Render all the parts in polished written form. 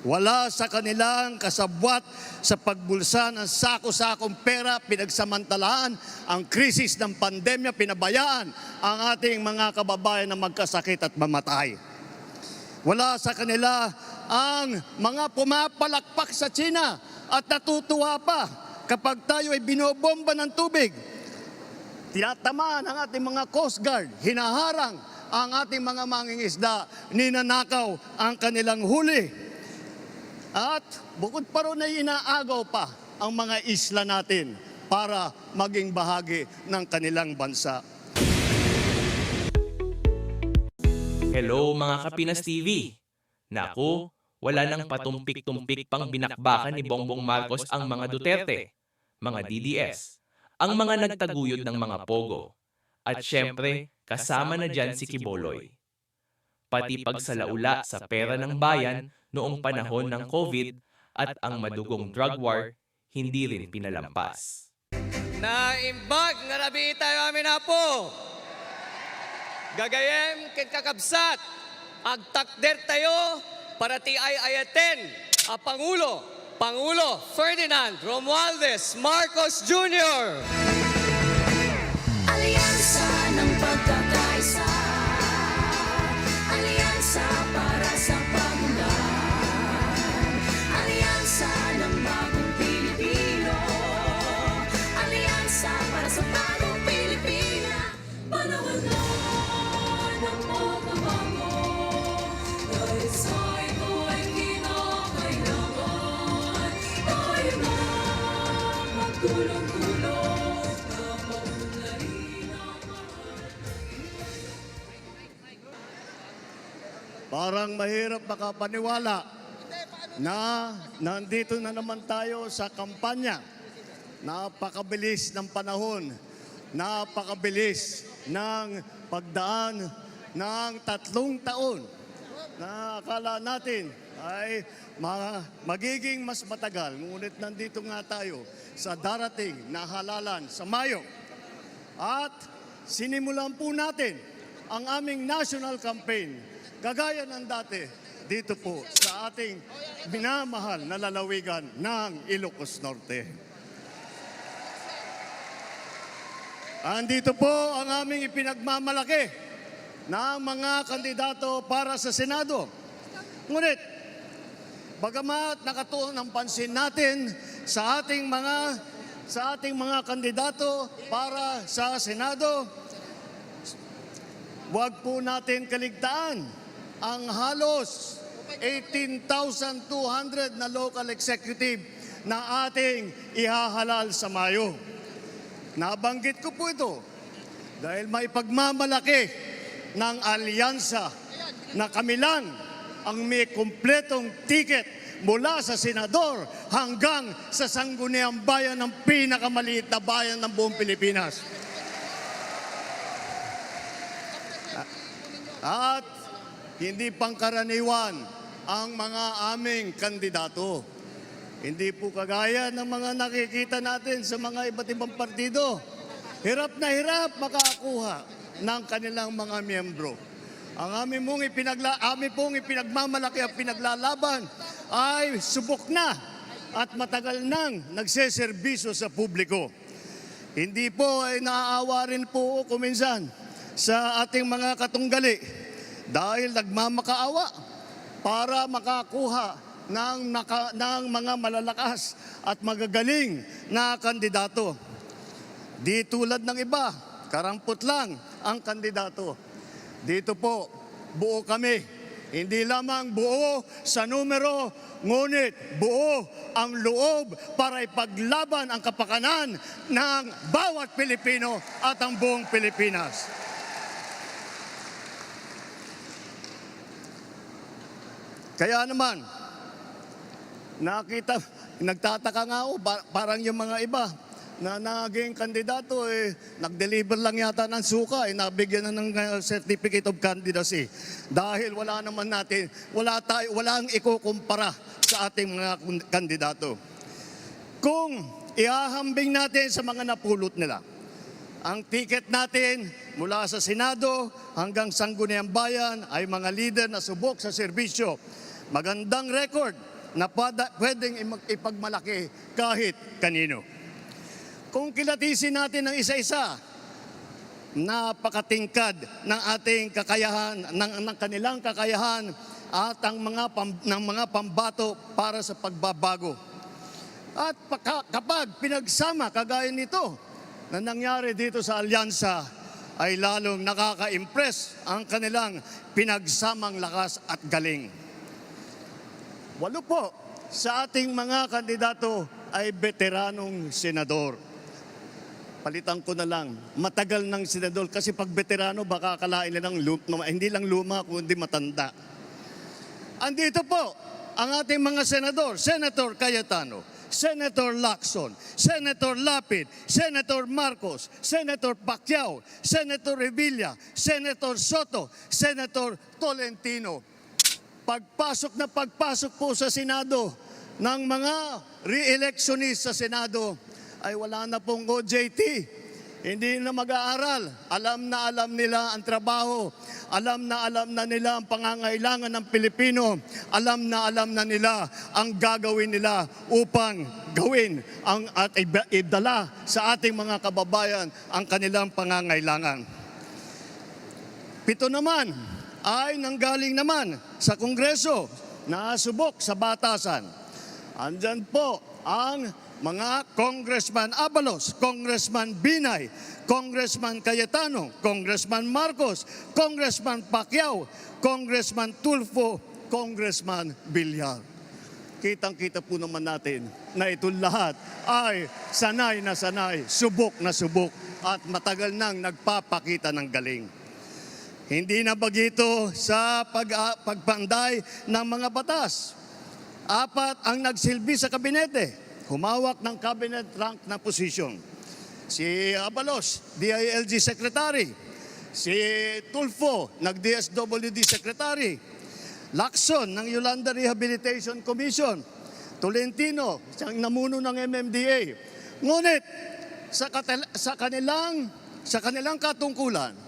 Wala sa kanilang kasabwat sa pagbulsa ng sako-sakong pera, pinagsamantalaan ang krisis ng pandemya, pinabayaan ang ating mga kababayan na magkasakit at mamatay. Wala sa kanila ang mga pumapalakpak sa China at natutuwa pa kapag tayo ay binobomba ng tubig. Tinatamaan ang ating mga Coast Guard, hinaharang ang ating mga mangingisda, ninanakaw ang kanilang huli. At bukod pa ron ay inaagaw pa ang mga isla natin para maging bahagi ng kanilang bansa. Hello mga Kapinas TV! Naku, wala nang patumpik-tumpik pang binakbakan ni Bongbong Marcos ang mga Duterte, mga DDS, ang mga nagtaguyod ng mga Pogo, at syempre kasama na dyan si Quiboloy. Pati pagsalaula sa pera ng bayan noong panahon ng COVID at ang madugong drug war, hindi rin pinalampas. Naimbag nga rabi tayo amin na po. Gagayem ken kakabsat, agtakder tayo para ti ay ayaten a Pangulo Ferdinand Romualdez Marcos Jr. Alyansa ng pagkakaisa, alyansa para sa pagunlad, alyansa ng bagong Pilipino, alyansa para sa bagong Pilipina. Panahon na ng pagbabago, dahil sa ito ay kinakailangan tayo na magtulong-tulong na maunlarin ang Parang mahirap makapaniwala na nandito na naman tayo sa kampanya. Napakabilis ng panahon, napakabilis ng pagdaan ng 3 taon na akala natin ay magiging mas matagal. Ngunit nandito nga tayo sa darating na halalan sa Mayo. At sinimulan po natin ang aming national campaign, kagaya ng dati, dito po sa ating minamahal na lalawigan ng Ilocos Norte. Andito po ang aming ipinagmamalaki ng mga kandidato para sa Senado. Ngunit, bagamat nakatuon ang pansin natin sa ating mga kandidato para sa Senado, huwag po natin kaligtaan ang halos 18,200 na local executive na ating ihahalal sa Mayo. Nabanggit ko po ito dahil may pagmamalaki ng alyansa na kami lang ang may kumpletong tiket mula sa senador hanggang sa sangguniang bayan ng pinakamaliit na bayan ng buong Pilipinas. At hindi pangkaraniwan ang mga aming kandidato. Hindi po kagaya ng mga nakikita natin sa mga iba't ibang partido. Hirap na hirap makakuha ng kanilang mga miyembro. Ang aming pong ipinagmamalaki at pinaglalaban ay subok na at matagal nang nagseserbisyo sa publiko. Hindi po ay naaawa rin po kuminsan sa ating mga katunggali dahil nagmamakaawa para makakuha ng mga malalakas at magagaling na kandidato. Di tulad ng iba, karampot lang ang kandidato. Dito po, buo kami. Hindi lamang buo sa numero, ngunit buo ang loob para ipaglaban ang kapakanan ng bawat Pilipino at ang buong Pilipinas. Kaya naman, nagtataka nga ako, parang yung mga iba na naging kandidato, nag-deliver lang yata ng suka, nabigyan na ng certificate of candidacy. Dahil wala walang ikukumpara sa ating mga kandidato. Kung ihahambing natin sa mga napulot nila, ang ticket natin mula sa Senado hanggang Sangguniang Bayan ay mga leader na subok sa serbisyo. Magandang record na pwedeng ipagmalaki kahit kanino. Kung kilatisin natin ng isa-isa, napakatingkad ng ating kakayahan, ng kanilang kakayahan at ng mga pambato para sa pagbabago. At kapag pinagsama kagaya nito na nangyari dito sa alyansa, ay lalong nakaka-impress ang kanilang pinagsamang lakas at galing. 8 po sa ating mga kandidato ay veteranong senador. Palitan ko na lang, matagal ng senador kasi pag veterano baka akalain nilang hindi lang luma kundi matanda. Andito po ang ating mga senador, Senator Cayetano, Senator Lacson, Senator Lapid, Senator Marcos, Senator Pacquiao, Senator Revilla, Senator Soto, Senator Tolentino. Pagpasok po sa Senado ng mga re-electionist sa Senado ay wala na pong OJT. Hindi na mag-aaral. Alam nila ang trabaho. Alam na nila ang pangangailangan ng Pilipino. Alam na nila ang gagawin nila upang gawin at idala sa ating mga kababayan ang kanilang pangangailangan. 7 naman ay nanggaling naman sa Kongreso na subok sa batasan. Andyan po ang mga Congressman Abalos, Congressman Binay, Congressman Cayetano, Congressman Marcos, Congressman Pacquiao, Congressman Tulfo, Congressman Villar. Kitang-kita po naman natin na ito lahat ay sanay na sanay, subok na subok at matagal nang nagpapakita ng galing. Hindi na bagito sa pagpanday ng mga batas. 4 ang nagsilbi sa kabinete, humawak ng cabinet rank na posisyon. Si Abalos, DILG Secretary. Si Tulfo, nag-DSWD Secretary. Lacson, ng Yolanda Rehabilitation Commission. Tolentino, siyang namuno ng MMDA. Ngunit, sa kanilang katungkulan,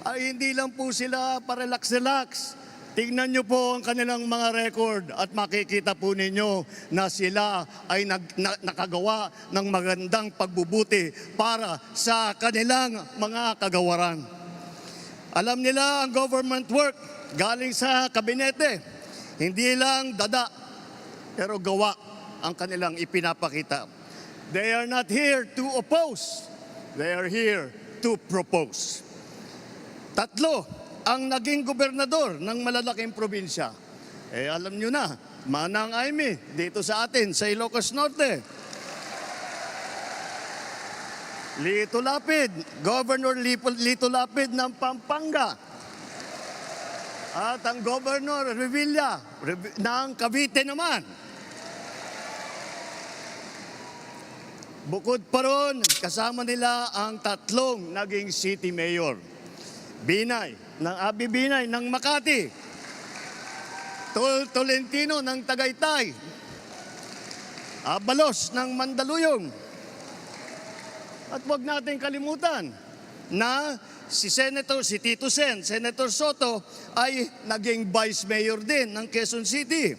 ay hindi lang po sila parelax-relax. Tingnan nyo po ang kanilang mga record at makikita po ninyo na sila ay nakagawa ng magandang pagbubuti para sa kanilang mga kagawaran. Alam nila ang government work galing sa kabinete. Hindi lang dada, pero gawa ang kanilang ipinapakita. They are not here to oppose. They are here to propose. 3 ang naging gobernador ng malalaking probinsya. Alam nyo na, Manang Aimee, dito sa atin, sa Ilocos Norte. Lito Lapid, Governor Lito Lapid ng Pampanga. At ang Governor Revilla ng Cavite naman. Bukod pa ron, kasama nila ang 3 naging city mayor. Binay, Abi Binay ng Makati, Tolentino ng Tagaytay, Abalos ng Mandaluyong. At huwag natin kalimutan na si Tito Sen, Senator Soto ay naging Vice Mayor din ng Quezon City.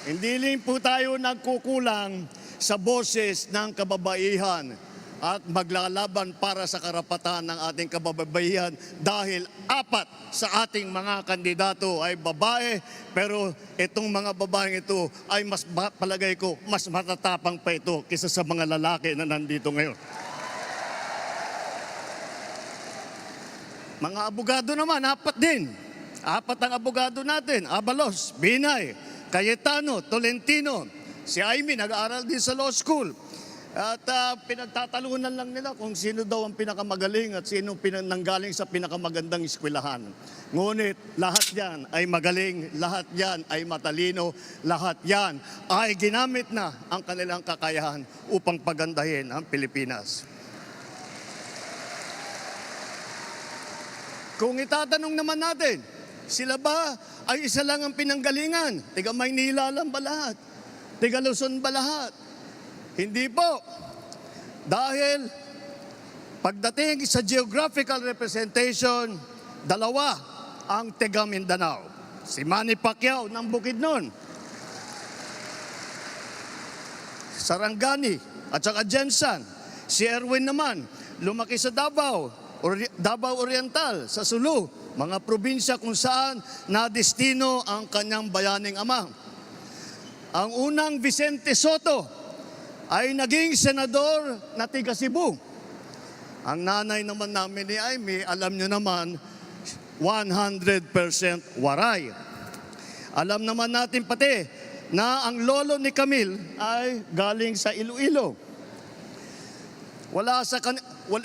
Hindi rin po tayo nagkukulang sa boses ng kababaihan at maglalaban para sa karapatan ng ating kababaihan dahil 4 sa ating mga kandidato ay babae, pero itong mga babaeng ito ay palagay ko mas matatapang pa ito kaysa sa mga lalaki na nandito ngayon. Mga abogado naman, 4 din. 4 ang abogado natin, Abalos, Binay, Cayetano, Tolentino. Si Aimee nag-aaral din sa law school. At pinagtatalunan lang nila kung sino daw ang pinakamagaling at sino nanggaling sa pinakamagandang eskwelahan. Ngunit lahat yan ay magaling, lahat yan ay matalino, lahat yan ay ginamit na ang kanilang kakayahan upang pagandahin ang Pilipinas. Kung itatanong naman natin, sila ba ay isa lang ang pinanggalingan? Tiga Maynila lang ba lahat? Tiga Luzon ba lahat? Hindi po. Dahil pagdating sa geographical representation, 2 ang taga Mindanao. si Manny Pacquiao ng Bukidnon, Sarangani at saka Jensan. Si Erwin naman, lumaki sa Davao, Davao Oriental, sa Sulu, mga probinsya kung saan nadestino ang kanyang bayaning ama. Ang unang Vicente Soto ay naging senador na tiga Cebu. Ang nanay naman namin ni Aimee, alam nyo naman, 100% waray. Alam naman natin pati na ang lolo ni Camille ay galing sa Iloilo.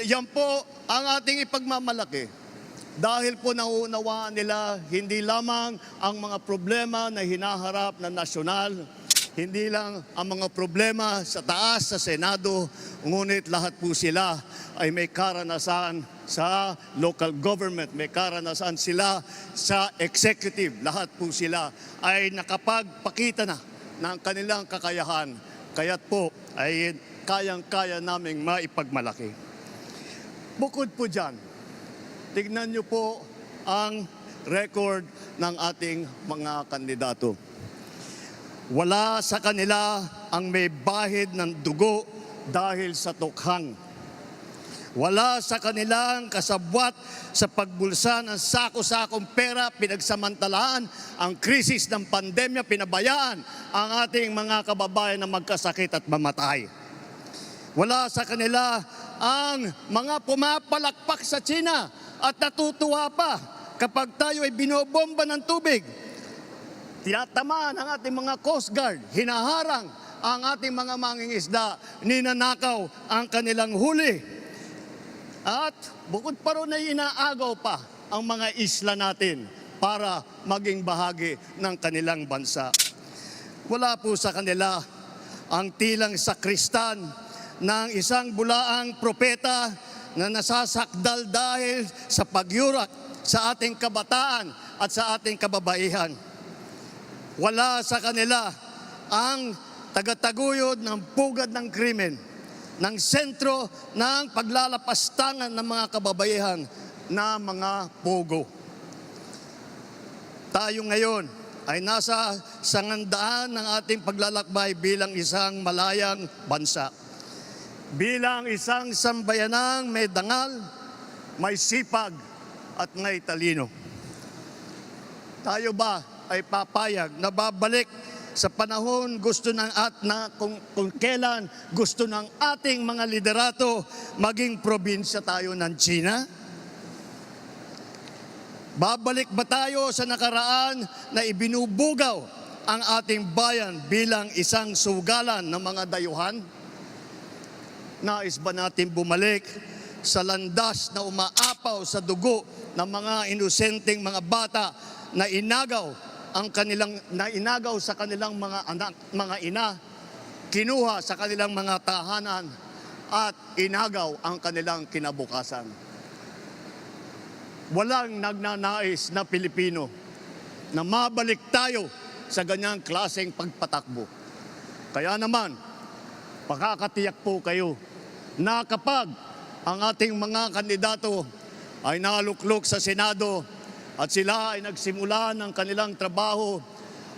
Yan po ang ating ipagmamalaki. Dahil po nauunawaan nila hindi lamang ang mga problema na hinaharap na nasyonal, hindi lang ang mga problema sa taas, sa Senado, ngunit lahat po sila ay may karanasan sa local government, may karanasan sila sa executive. Lahat po sila ay nakapagpakita na ng kanilang kakayahan. Kaya't po ay kayang-kaya naming maipagmalaki. Bukod po dyan, tignan niyo po ang record ng ating mga kandidato. Wala sa kanila ang may bahid ng dugo dahil sa tukhang. Wala sa kanilang kasabwat sa pagbulsa ng sako-sakong pera, pinagsamantalaan ang krisis ng pandemya, pinabayaan ang ating mga kababayan na magkasakit at mamatay. Wala sa kanila ang mga pumapalakpak sa China at natutuwa pa kapag tayo ay binobomba ng tubig. Tinatamaan ang ating mga Coast Guard, hinaharang ang ating mga mangingisda, ninanakaw ang kanilang huli. At bukod pa ron ay inaagaw pa ang mga isla natin para maging bahagi ng kanilang bansa. Wala po sa kanila ang tilang sakristan ng isang bulaang propeta na nasasakdal dahil sa pagyurak sa ating kabataan at sa ating kababaihan. Wala sa kanila ang tagataguyod ng pugad ng krimen, ng sentro ng paglalapastangan ng mga kababaihan na mga pogo. Tayo ngayon ay nasa sangandaan ng ating paglalakbay bilang isang malayang bansa. Bilang isang sambayanang may dangal, may sipag at may talino. Tayo ba ay papayag na babalik sa panahon gusto ng kung kailan gusto ng ating mga liderato maging probinsya tayo ng China? Babalik ba tayo sa nakaraan na ibinubugaw ang ating bayan bilang isang sugalan ng mga dayuhan? Nais ba natin bumalik sa landas na umaapaw sa dugo ng mga inosenteng mga bata na inagaw sa kanilang mga anak, mga ina, kinuha sa kanilang mga tahanan at inagaw ang kanilang kinabukasan? Walang nagnanais na Pilipino na mabalik tayo sa ganyang klaseng pagpatakbo. Kaya naman, pakakatiyak po kayo na kapag ang ating mga kandidato ay naluklok sa Senado at sila ay nagsimula ng kanilang trabaho,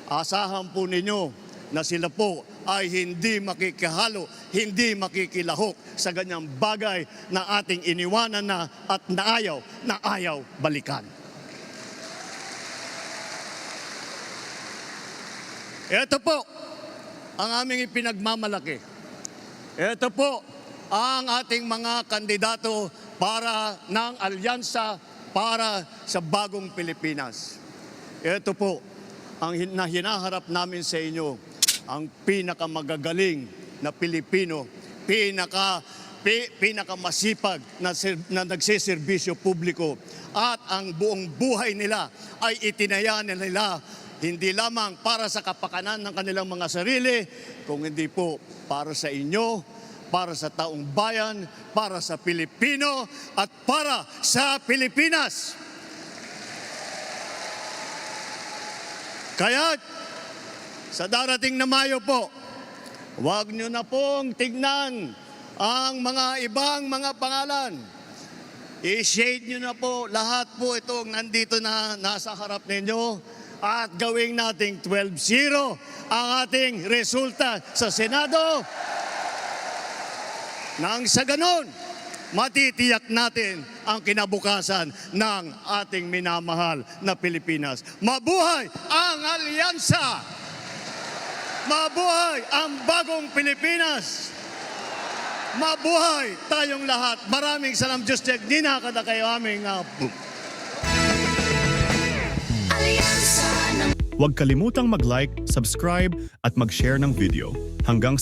asahan po ninyo na sila po ay hindi makikihalo, hindi makikilahok sa ganyang bagay na ating iniwanan na at naayaw balikan. Ito po ang aming ipinagmamalaki. Ito po ang ating mga kandidato para ng alyansa para sa bagong Pilipinas. Ito po ang hinaharap namin sa inyo, ang pinakamagagaling na Pilipino, pinakamasipag na nagsiservisyo publiko, at ang buong buhay nila ay itinaya nila hindi lamang para sa kapakanan ng kanilang mga sarili, kung hindi po para sa inyo, para sa taong bayan, para sa Pilipino, at para sa Pilipinas. Kaya sa darating na Mayo po, huwag nyo na pong tignan ang mga ibang mga pangalan. I-shade nyo na po lahat po itong nandito na nasa harap ninyo. at gawing nating 12-0 ang ating resulta sa Senado. Nang sa ganon, matitiyak natin ang kinabukasan ng ating minamahal na Pilipinas. Mabuhay ang alyansa! Mabuhay ang bagong Pilipinas! Mabuhay tayong lahat! Maraming salam, Diyos Tek, dinakada kayo aming Alyansa ng Huwag kalimutang mag-like, subscribe at mag-share ng video. Hanggang